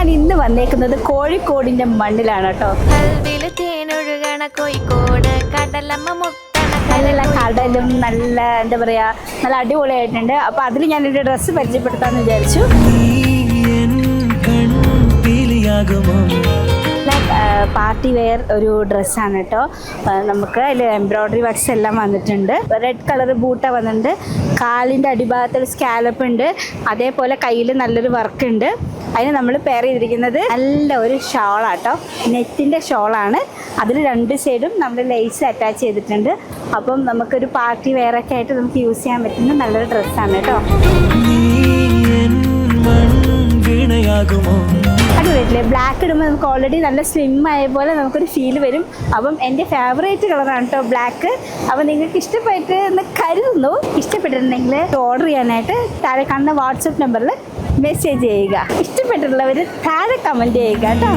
ഞാൻ ഇന്ന് വന്നേക്കുന്നത് കോഴിക്കോടിന്റെ മണ്ണിലാണ് കേട്ടോ. നല്ല കടലും നല്ല എന്താ പറയാ നല്ല അടിപൊളിയായിട്ടുണ്ട്. അപ്പൊ അതിൽ ഞാൻ എൻ്റെ ഡ്രസ്സ് പരിചയപ്പെടുത്താന്ന് വിചാരിച്ചു. പാർട്ടി വെയർ ഒരു ഡ്രസ്സാണ് കേട്ടോ. നമുക്ക് അതിൽ എംബ്രോയ്ഡറി വർക്ക്സ് എല്ലാം വന്നിട്ടുണ്ട്. റെഡ് കളർ ബൂട്ട വന്നിട്ടുണ്ട്. കാലിൻ്റെ അടിഭാഗത്ത് ഒരു സ്കാലപ്പ് ഉണ്ട്. അതേപോലെ കയ്യിൽ നല്ലൊരു വർക്ക് ഉണ്ട്. അതിന് നമ്മൾ പെയർ ചെയ്തിരിക്കുന്നത് നല്ല ഒരു ഷോളാട്ടോ, നെറ്റിൻ്റെ ഷോളാണ്. അതിൽ രണ്ട് സൈഡും നമ്മൾ ലേസ് അറ്റാച്ച് ചെയ്തിട്ടുണ്ട്. അപ്പം നമുക്കൊരു പാർട്ടി വെയറൊക്കെ ആയിട്ട് നമുക്ക് യൂസ് ചെയ്യാൻ പറ്റുന്ന നല്ലൊരു ഡ്രസ്സാണ് കേട്ടോ. അടിപൊളിയായിട്ടില്ലേ? ബ്ലാക്ക് ഇടുമ്പോൾ നമുക്ക് ഓൾറെഡി നല്ല സ്ലിം ആയ പോലെ നമുക്കൊരു ഫീൽ വരും. അപ്പം എൻ്റെ ഫേവറേറ്റ് കളറാണ് കേട്ടോ ബ്ലാക്ക്. അപ്പം നിങ്ങൾക്ക് ഇഷ്ടപ്പെട്ട് എന്ന് കരുതുന്നു. ഇഷ്ടപ്പെട്ടിട്ടുണ്ടെങ്കിൽ ഓർഡർ ചെയ്യാനായിട്ട് താഴെ കാണുന്ന വാട്സപ്പ് നമ്പറിൽ മെസ്സേജ് ചെയ്യുക. ഇഷ്ടപ്പെട്ടിട്ടുള്ളവർ താഴെ കമൻറ്റ് ചെയ്യുക കേട്ടോ.